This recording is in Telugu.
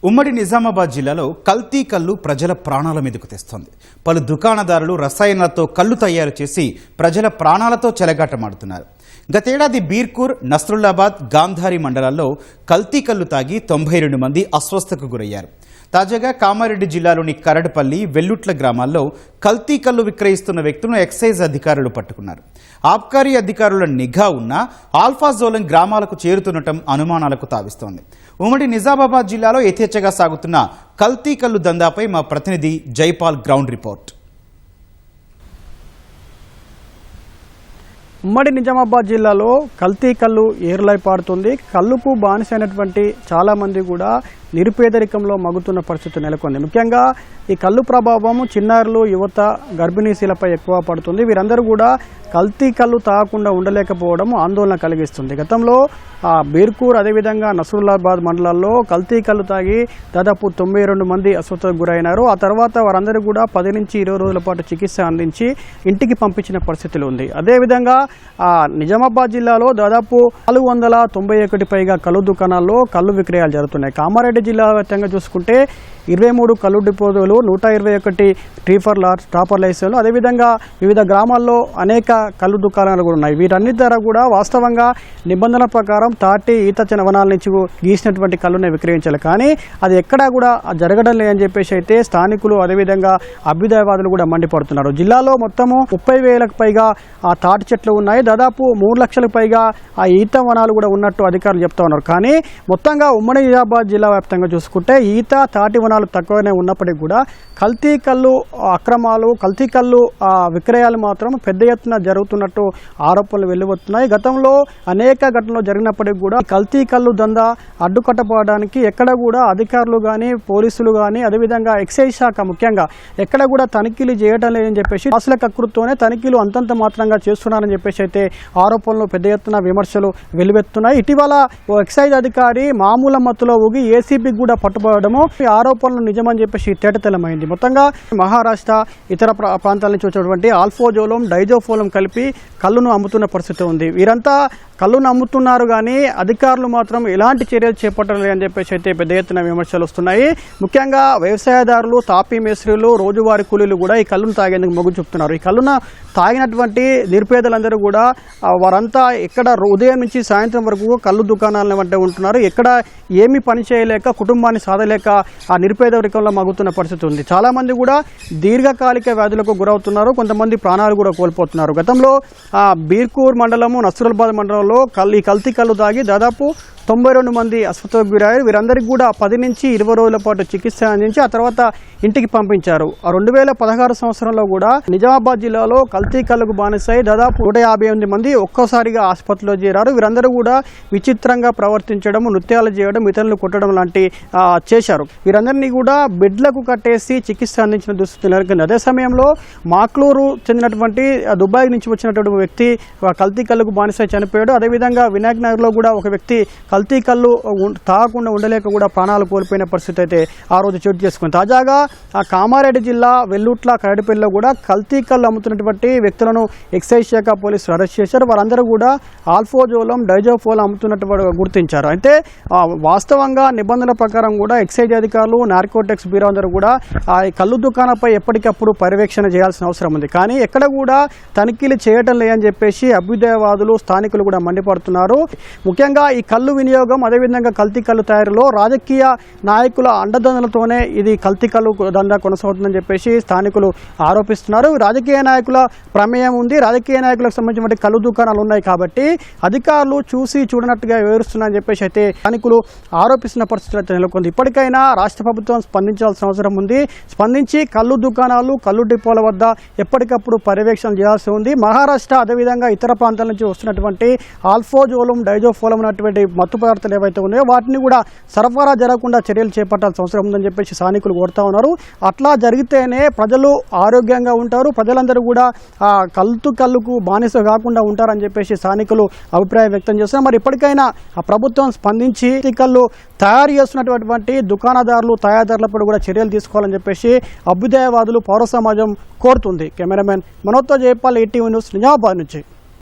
ఉమ్మడి నిజామాబాద్ జిల్లాలో కల్తీ కల్లు ప్రజల ప్రాణాల మీదకు తెస్తోంది. పలు దుకాణదారులు రసాయనాలతో కల్లు తయారు చేసి ప్రజల ప్రాణాలతో చెలగాటమాడుతున్నారు. గతేడాది బీర్కూర్, నస్రుల్లాబాద్, గాంధారి మండలాల్లో కల్తీ కల్లు తాగి 92 మంది అస్వస్థకు గురయ్యారు. తాజాగా కామారెడ్డి జిల్లాలోని కరడపల్లి, వెల్లుట్ల గ్రామాల్లో కల్తీ కల్లు విక్రయిస్తున్న వ్యక్తులను ఎక్సైజ్ అధికారులు పట్టుకున్నారు. ఆబ్కారీ అధికారుల నిఘా ఉన్నా ఆల్ఫాజోలం గ్రామాలకు చేరుతుండటం అనుమానాలకు తావిస్తోంది. ఉమ్మడి నిజామాబాద్ జిల్లాలో యథేచ్ఛగా సాగుతున్న కల్తీ కల్లు దందాపై మా ప్రతినిధి జైపాల్ గ్రౌండ్ రిపోర్ట్. ఉమ్మడి నిజామాబాద్ జిల్లాలో కల్తీ కల్లు ఏరులై పారుతుంది. కల్లుకు బానిసైనటువంటి చాలామంది కూడా నిరుపేదరికంలో మగ్గుతున్న పరిస్థితి నెలకొంది. ముఖ్యంగా ఈ కల్లు ప్రభావం చిన్నారులు, యువత, గర్భిణీశీలపై ఎక్కువ పడుతుంది. వీరందరూ కూడా కల్తీ కల్లు తాగకుండా ఉండలేకపోవడం ఆందోళన కలిగిస్తుంది. గతంలో బీర్కూర్, అదేవిధంగా నస్రుల్లాబాద్ మండలాల్లో కల్తీ కల్లు తాగి దాదాపు 92 మంది అస్వస్థతకు గురైనారు. ఆ తర్వాత వారందరూ కూడా 10 నుంచి 20 రోజుల పాటు చికిత్స అందించి ఇంటికి పంపించిన పరిస్థితులు ఉంది. అదేవిధంగా నిజామాబాద్ జిల్లాలో దాదాపు 491 పైగా కల్లు దుకాణాల్లో కల్లు విక్రయాలు జరుగుతున్నాయి. కామారెడ్డి జిల్లా వ్యాప్తంగా చూసుకుంటే 23 కల్లు డిపోలు, 121 టాపర్ లైసెన్సులు, అదేవిధంగా వివిధ గ్రామాల్లో అనేక కల్లు దుకాణాలు కూడా ఉన్నాయి. వీటన్నిటి ద్వారా కూడా వాస్తవంగా నిబంధనల ప్రకారం తాటి, ఈత వనాల నుంచి గీసినటువంటి కల్లునే విక్రయించాలి. కానీ అది ఎక్కడా కూడా జరగడం లేదని చెప్పేసి అయితే స్థానికులు, అదేవిధంగా అభ్యుదయవాదులు కూడా మండిపడుతున్నారు. జిల్లాలో మొత్తము 30,000కు పైగా ఆ తాటి చెట్లు ఉన్నాయి. దాదాపు 3 లక్షలకు పైగా ఆ ఈత వనాలు కూడా ఉన్నట్టు అధికారులు చెప్తా ఉన్నారు. కానీ మొత్తంగా ఉమ్మడి నిజామాబాద్ జిల్లా వ్యాప్తంగా చూసుకుంటే ఈత, తాటి వనాలు తక్కువనే ఉన్నప్పటికీ కూడా కల్తీ కల్లు అక్రమాలు, కల్తీ కల్లు విక్రయాలు మాత్రం పెద్ద ఎత్తున జరుగుతున్నట్టు ఆరోపణలు వెలువడుతున్నాయి. గతంలో అనేక ఘటనలు జరిగినప్పటికీ కూడా కల్తీ కల్లు దందా అడ్డుకట్టబడడానికి ఎక్కడ కూడా అధికారులు కానీ, పోలీసులు కానీ, అదేవిధంగా ఎక్సైజ్ శాఖ ముఖ్యంగా ఎక్కడ కూడా తనిఖీలు చేయడం లేదని చెప్పేసి అసలు కకృతోనే తనిఖీలు అంతంత మాత్రంగా చేస్తున్నారని చెప్పేసి అయితే ఆరోపణలు, పెద్ద ఎత్తున విమర్శలు వెలువెత్తున్నాయి. ఇటీవల ఓ ఎక్సైజ్ అధికారి మామూలు మత్తులో ఊగి ఏసీబీకి కూడా పట్టుబడము ఈ ఆరోపణలు నిజమని చెప్పేసి తేటతెల్లమైంది. మొత్తంగా మహారాష్ట్ర, ఇతర ప్రాంతాల నుంచి వచ్చేటువంటి ఆల్ఫాజోలం, డైజోఫోలం కలిపి కల్లును అమ్ముతున్న పరిస్థితి ఉంది. వీరంతా కల్లును అమ్ముతున్నారు కానీ అధికారులు మాత్రం ఎలాంటి చర్యలు చేపట్టలేదు అని చెప్పేసి అయితే పెద్ద ఎత్తున విమర్శలు వస్తున్నాయి. ముఖ్యంగా వ్యవసాయదారులు, తాపీ మేస్త్రీలు, రోజువారీ కూలీలు కూడా ఈ కల్లును తాగేందుకు మొగ్గు చూపుతున్నారు. ఈ కల్లును తాగినటువంటి నిరుపేదలందరూ కూడా వారంతా ఎక్కడ ఉదయం నుంచి సాయంత్రం వరకు కల్లు దుకాణాల వెంట ఉంటున్నారు. ఎక్కడ ఏమీ పని చేయలేక, కుటుంబాన్ని సాధలేక ఆ నిరుపేదరికంలో మగ్గుతున్న పరిస్థితి ఉంది. చాలామంది కూడా దీర్ఘకాలిక వ్యాధులకు గురవుతున్నారు. కొంతమంది ప్రాణాలు కూడా కోల్పోతున్నారు. గతంలో బీర్కూర్ మండలము, నస్రుల్లాబాద్ మండలంలో ఈ కల్తీ కల్లు తాగి దాదాపు 92 మంది అస్వస్థతకు గురయ్యారు. వీరందరికీ కూడా 10 నుంచి 20 రోజుల పాటు చికిత్స అందించి ఆ తర్వాత ఇంటికి పంపించారు. 2016 సంవత్సరంలో కూడా నిజామాబాద్ జిల్లాలో కల్తీ కల్లుకు బానిసై దాదాపు 158 మంది ఒక్కసారిగా ఆసుపత్రిలో చేరారు. వీరందరూ కూడా విచిత్రంగా ప్రవర్తించడం, నృత్యాలు చేయడం, ఇతరులను కొట్టడం లాంటి చేశారు. వీరందరినీ కూడా బెడ్లకు కట్టేసి చికిత్స అందించిన దుస్థితి నెలకొంది. అదే సమయంలో మాక్లూరు చెందినటువంటి దుబాయ్ నుంచి వచ్చినటువంటి వ్యక్తి కల్తీ కల్లుకు బానిసై చనిపోయాడు. అదేవిధంగా వినాయక్ నగర్లో కూడా ఒక వ్యక్తి కల్తీ కల్లు తాగకుండా ఉండలేక కూడా ప్రాణాలు కోల్పోయిన పరిస్థితి అయితే ఆ రోజు చోటు చేసుకుంది. తాజాగా కామారెడ్డి జిల్లా వెల్లుట్ల, కరడిపల్లిలో కూడా కల్తీ కల్లు అమ్ముతున్నటువంటి వ్యక్తులను ఎక్సైజ్ శాఖ పోలీసులు అరెస్ట్ చేశారు. వారందరూ కూడా ఆల్ఫాజోలం, డైజోఫోలం అమ్ముతున్నట్టు గుర్తించారు. అయితే వాస్తవంగా నిబంధనల ప్రకారం కూడా ఎక్సైజ్ అధికారులు, నార్కోటిక్స్ బ్యూరో అందరూ కూడా ఆ కల్లు దుకాణంపై ఎప్పటికప్పుడు పర్యవేక్షణ చేయాల్సిన అవసరం ఉంది. కానీ ఎక్కడ కూడా తనిఖీలు చేయటం లేదని చెప్పేసి అభ్యుదయవాదులు, స్థానికులు కూడా మండిపడుతున్నారు. ముఖ్యంగా ఈ కల్లు వినియోగం, అదేవిధంగా కల్తీ కల్లు తయారీలో రాజకీయ నాయకుల అండదండలతోనే ఇది కల్తీ కల్లు దందా కొనసాగుతుందని చెప్పేసి స్థానికులు ఆరోపిస్తున్నారు. రాజకీయ నాయకుల ప్రమేయం ఉంది. రాజకీయ నాయకులకు సంబంధించిన కల్లు దుకాణాలు ఉన్నాయి కాబట్టి అధికారులు చూసి చూడనట్టుగా వివరిస్తున్నారని చెప్పేసి అయితే స్థానికులు ఆరోపిస్తున్న పరిస్థితులు అయితే నెలకొంది. ఇప్పటికైనా రాష్ట్ర ప్రభుత్వం స్పందించాల్సిన అవసరం ఉంది. స్పందించి కల్లు దుకాణాలు, కల్లు డిపోల వద్ద ఎప్పటికప్పుడు పర్యవేక్షణ చేయాల్సి ఉంది. మహారాష్ట్ర, అదేవిధంగా ఇతర ప్రాంతాల నుంచి వస్తున్నటువంటి ఆల్ఫాజోలం, డైజోఫోలం ఉన్నటువంటి మత్తు పదార్థాలు ఏవైతే ఉన్నాయో వాటిని కూడా సరఫరా జరగకుండా చర్యలు చేపట్టాల్సిన అవసరం ఉందని చెప్పేసి స్థానికులు కోరుతా ఉన్నారు. అట్లా జరిగితేనే ప్రజలు ఆరోగ్యంగా ఉంటారు, ప్రజలందరూ కూడా కల్లుకు బానిస కాకుండా ఉంటారని చెప్పేసి స్థానికులు అభిప్రాయం వ్యక్తం చేస్తున్నారు. మరి ఇప్పటికైనా ఆ ప్రభుత్వం స్పందించి కల్లు తయారు చేస్తున్నటువంటి దుకాణదారులు, తయారీదారులపై కూడా చర్యలు తీసుకోవాలని చెప్పేసి అభ్యుదయవాదులు, పౌర సమాజం కోరుతుంది. కెమెరామెన్ మనోజ్తో జైపాల్, ఈటీవీ న్యూస్, నిజామాబాద్ నుంచి.